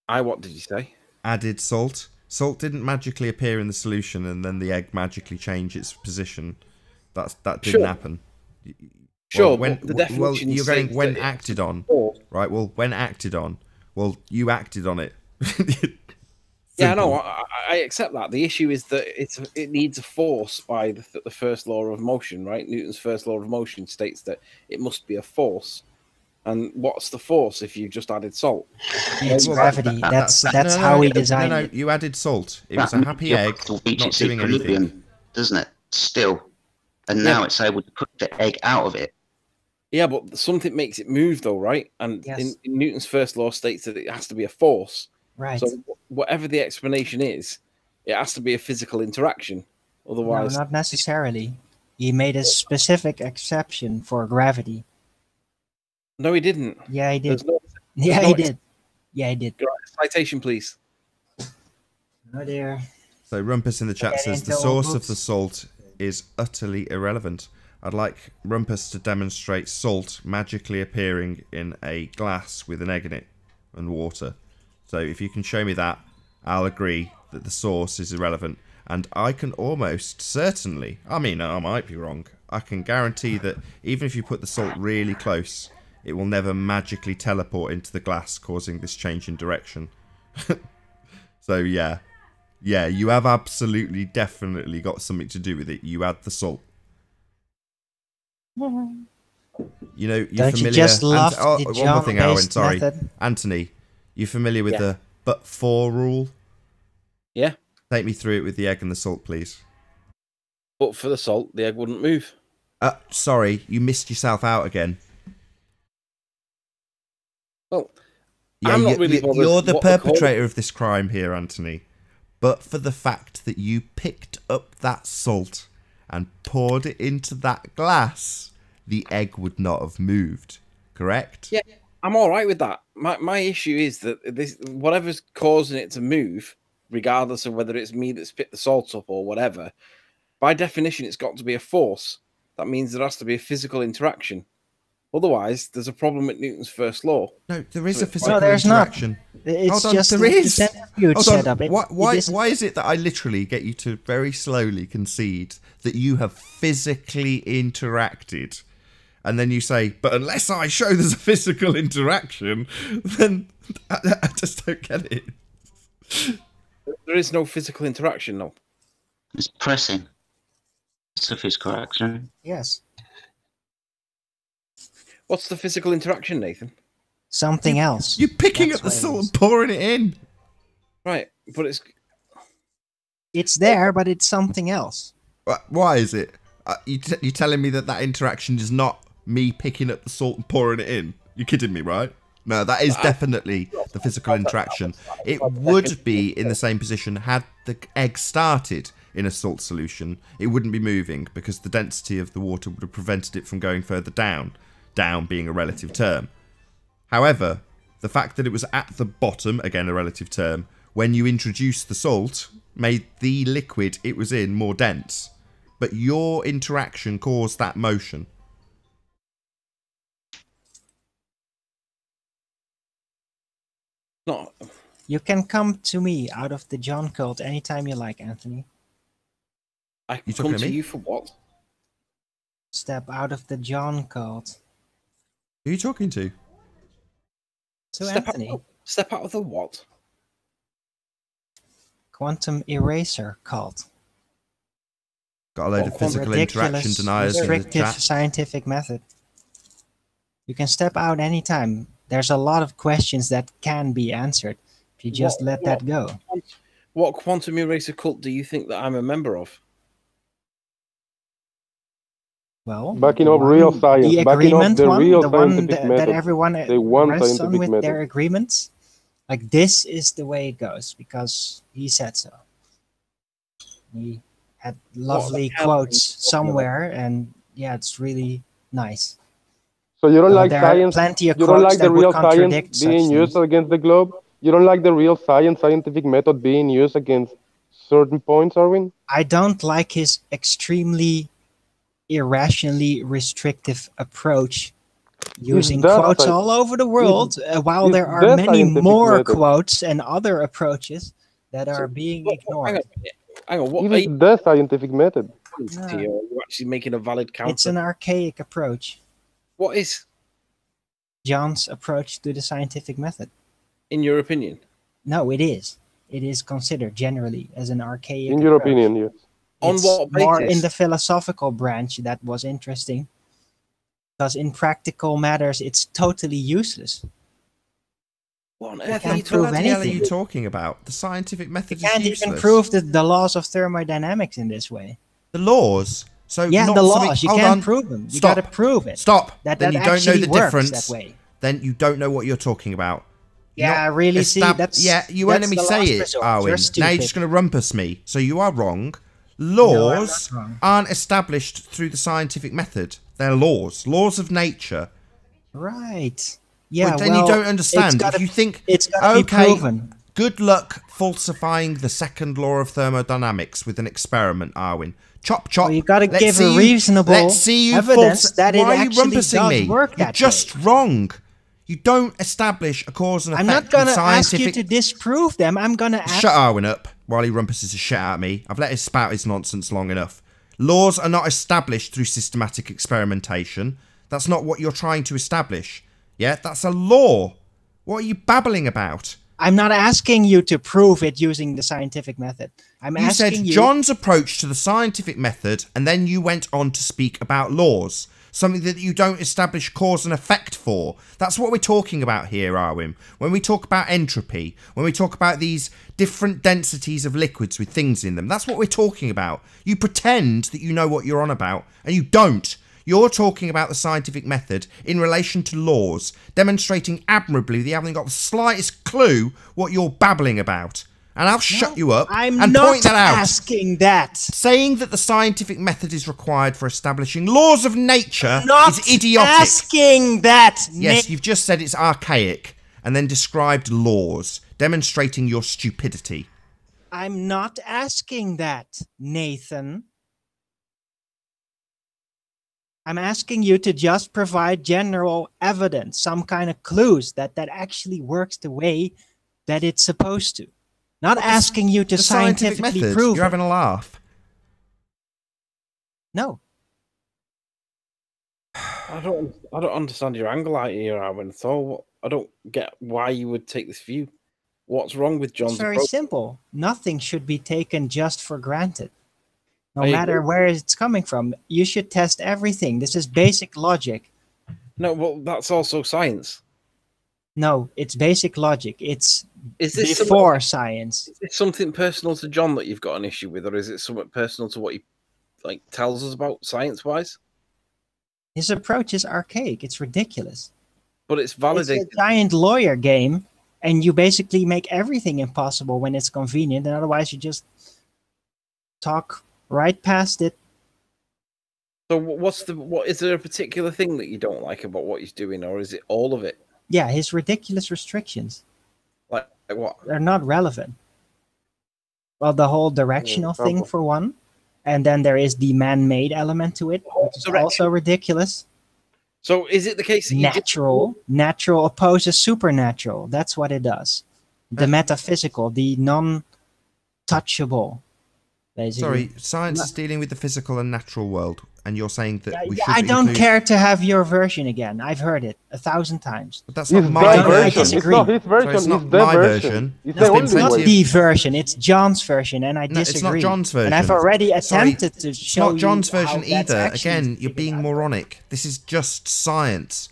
What did you say? Added salt. Salt didn't magically appear in the solution and then the egg magically changed its position. That didn't happen. Sure, when the definition you're going when acted on, right? Well, when acted on, well, you acted on it. Yeah, no, I accept that. The issue is that it needs a force by the first law of motion, right? Newton's first law of motion states that it must be a force. And what's the force if you just added salt? It's gravity. That's how we designed it. No, you added salt. It was a happy egg, not doing anything. Doesn't it? Still. And now it's able to put the egg out of it. Yeah, but something makes it move, though, right? And in Newton's first law states that it has to be a force. Right. So whatever the explanation is, it has to be a physical interaction. Otherwise, no, not necessarily. He made a specific exception for gravity. No, he didn't. Yeah, he did. Yeah, he did. Yeah, he did. Citation, please. Oh dear. So Rumpus in the chat says the source of the salt is utterly irrelevant. I'd like Rumpus to demonstrate salt magically appearing in a glass with an egg in it and water. So if you can show me that, I'll agree that the source is irrelevant. And I can almost certainly, I mean, I might be wrong, I can guarantee that even if you put the salt really close, it will never magically teleport into the glass, causing this change in direction. So yeah, you have absolutely, definitely got something to do with it. You add the salt. You know, you're Don't familiar. You just love the one more thing, Owen. Sorry, method? Anthony. You familiar with the but-for rule? Yeah. Take me through it with the egg and the salt, please. But for the salt, the egg wouldn't move. Sorry, you missed yourself out again. Well, yeah, I'm not really bothered. You're the perpetrator of this crime here, Anthony. But for the fact that you picked up that salt and poured it into that glass, the egg would not have moved. Correct? Yeah, I'm all right with that. My issue is that whatever's causing it to move, regardless of whether it's me that's picked the salt up or whatever, by definition, it's got to be a force. That means there has to be a physical interaction. Otherwise, there's a problem with Newton's first law. No, there is a physical there's interaction. Not. It's Hold on, just there is. Huge setup. Why is it that I literally get you to very slowly concede that you have physically interacted? And then you say, but unless I show there's a physical interaction, then I just don't get it. There is no physical interaction, no. It's pressing. It's a physical action. Yes. What's the physical interaction, Nathan? Something else. You're picking up the salt and pouring it in. Right, but it's there, but it's something else. Why is it? You telling me that interaction is not me picking up the salt and pouring it in? You're kidding me, right? No, that is definitely the physical interaction. It would be in the same position had the egg started in a salt solution. It wouldn't be moving because the density of the water would have prevented it from going further down, down being a relative term. However, the fact that it was at the bottom, again a relative term, when you introduced the salt, made the liquid it was in more dense. But your interaction caused that motion. No. You can come to me out of the John cult anytime you like, Anthony. I can come to you for what? Step out of the John cult. Who are you talking to? To Anthony. Step out of the what? Quantum eraser cult. Got a load of physical interaction deniers in the restrictive chat. scientific method. You can step out anytime. There's a lot of questions that can be answered if you just let that go. What quantum eraser cult do you think that I'm a member of? Well, backing up real science, the backing up agreement the one, real the one scientific that method. everyone The one rests on scientific with method. their agreements. Like, this is the way it goes because he said so. He had lovely quotes somewhere, and yeah, it's really nice. So you don't like there are science? plenty of You don't quotes like the that would real contradict science such being used things. against the globe? You don't like the real scientific method being used against certain points, Arwin? I don't like his extremely irrationally restrictive approach using quotes all over the world, while there are many more quotes and other approaches that are being ignored. Hang on, what it is the scientific method. Are you actually making a valid counter? It's an archaic approach. What is John's approach to the scientific method? In your opinion? No, it is. It is considered generally as an archaic In your approach. opinion, yes. On what basis? More in the philosophical branch that was interesting. Because in practical matters, it's totally useless. What on You earth can't prove What the hell are anything. you talking about? The scientific method You can't is useless. even prove the laws of thermodynamics in this way. The laws? So Yeah, not the something- laws. You Hold can't on. prove them. You Stop. gotta prove it. Stop. That Then that you don't know actually the works difference. that way. Then you don't know what you're talking about. You're Yeah, not really, see, that's... Yeah, you won't let me that's the say last it, resort. Arwin. You're Now stupid. you're just going to rumpus me. So you are wrong. No, I'm Laws not wrong. aren't established through the scientific method. They're laws. Laws of nature. Right. Yeah, But then well, you don't understand. it's gotta- If you think, it's gotta be okay, proven. good luck falsifying the second law of thermodynamics with an experiment, Arwin. Chop, chop. Well, you gotta Let's give see a you- reasonable let's see you evidence that it Why are you actually rumpusing does me? work You're that just wrong. You don't establish a cause and effect I'm not gonna with ask scientific... you to disprove them. I'm gonna ask... Shut Arwin up while he rumpuses the shit out of me. I've let him spout his nonsense long enough. Laws are not established through systematic experimentation. That's not what you're trying to establish. Yeah, that's a law. What are you babbling about? I'm not asking you to prove it using the scientific method. I'm You said asking you... John's approach to the scientific method, and then you went on to speak about laws. Something that you don't establish cause and effect for. That's what we're talking about here, Arwin. When we talk about entropy, when we talk about these different densities of liquids with things in them, that's what we're talking about. You pretend that you know what you're on about, and you don't. You're talking about the scientific method in relation to laws, demonstrating admirably that you haven't got the slightest clue what you're babbling about. And I'll shut you up I'm and not point that out. asking that. Saying that the scientific method is required for establishing laws of nature Not is idiotic. asking that. Yes, you've just said it's archaic and then described laws, demonstrating your stupidity. I'm not asking that, Nathan. I'm asking you to just provide general evidence, some kind of clues that actually works the way that it's supposed to. Not asking you to The scientific scientifically method, prove you're it. having a laugh. No. I don't understand your angle out here, Arwin. So I don't get why you would take this view. What's wrong with John's It's very approach? simple. Nothing should be taken just for granted. No I matter agree. where it's coming from, you should test everything. This is basic logic. No, well, that's also science. No, it's basic logic. It's Is this before science. Is this something personal to John that you've got an issue with, or is it something personal to what he tells us about science-wise? His approach is archaic. It's ridiculous. But it's validated. It's a giant lawyer game, and you basically make everything impossible when it's convenient, and otherwise you just talk right past it. So what is there a particular thing that you don't like about what he's doing, or is it all of it? Yeah, his ridiculous restrictions. Like what? They're not relevant. Well, the whole directional thing for one, and then there is the man-made element to it, which is also ridiculous. So is it the case that natural opposes supernatural? That's what it does. The metaphysical, the non-touchable. Basically. Sorry, science is dealing with the physical and natural world, and you're saying that we should I don't care to have your version again. I've heard it 1,000 times. But that's not my version. I disagree. It's not his version. Sorry, it's not my version. It's not the version. It's John's version, and I disagree. It's not John's version. And I've already attempted to show you. It's not John's version either. Actually, again, you're being moronic. This is just science.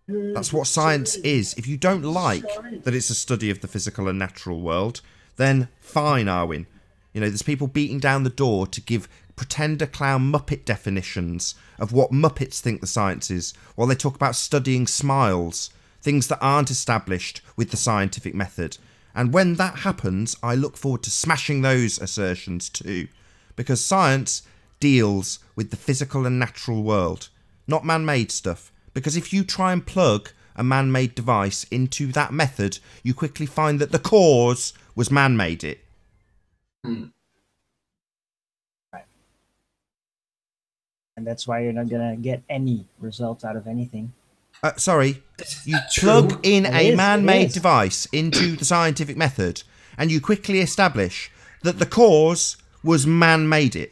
That's what science is. If you don't like that it's a study of the physical and natural world, then fine, Arwin. You know, there's people beating down the door to give pretender clown Muppet definitions of what Muppets think the science is, while they talk about studying smiles, things that aren't established with the scientific method. And when that happens, I look forward to smashing those assertions too, because science deals with the physical and natural world, not man-made stuff. Because if you try and plug a man-made device into that method, you quickly find that the cause was man-made it. Right. And that's why you're not gonna get any results out of anything. Sorry, you plug in a man-made device into the scientific method, and you quickly establish that the cause was man-made it.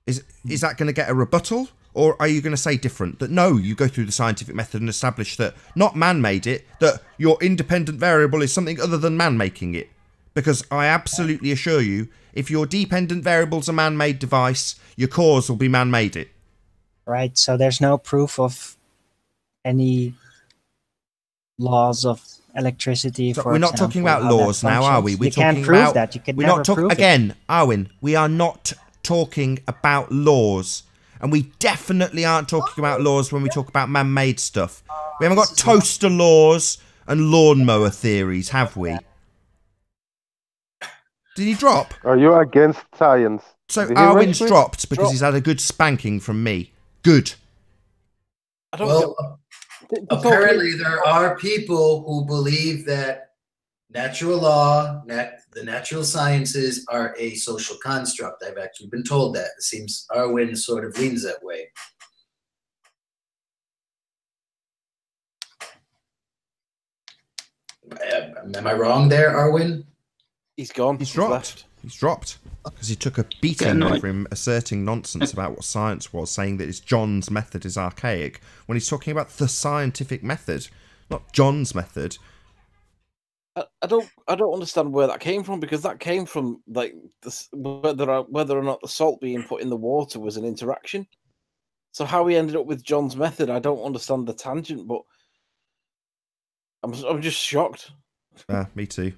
Is that going to get a rebuttal? Or are you going to say different? That no, you go through the scientific method and establish that not man-made it, that your independent variable is something other than man-making it. Because I absolutely assure you, if your dependent variable's a man-made device, your cause will be man-made it. Right, so there's no proof of any laws of electricity, for We're not example, talking about laws now, are we? You can't prove that. You can never prove it. Again, Arwin, we are not talking about laws. And we definitely aren't talking about laws when we talk about man-made stuff. We haven't got toaster laws and lawnmower theories, have we? Did he drop? Are you against science? So Arwin's dropped because he's had a good spanking from me. Good. Well, apparently there are people who believe that natural law, the natural sciences are a social construct. I've actually been told that. It seems Arwin sort of leans that way. Am I wrong there, Arwin? He's gone. He's dropped. He's dropped. Because he took a beating over him asserting nonsense about what science was, saying that it's John's method is archaic, when he's talking about the scientific method, not John's method. I don't understand where that came from, because that came from like whether or not the salt being put in the water was an interaction. So how he ended up with John's method, I don't understand the tangent, but I'm just shocked. Me too.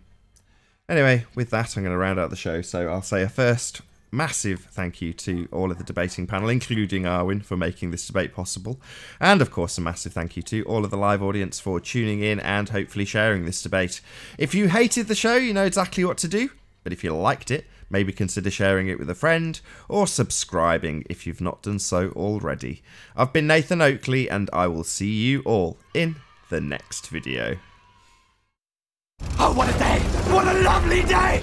Anyway, with that, I'm going to round out the show. So I'll say a first massive thank you to all of the debating panel, including Arwin, for making this debate possible. And, of course, a massive thank you to all of the live audience for tuning in and hopefully sharing this debate. If you hated the show, you know exactly what to do. But if you liked it, maybe consider sharing it with a friend or subscribing if you've not done so already. I've been Nathan Oakley, and I will see you all in the next video. Oh, what a day! What a lovely day!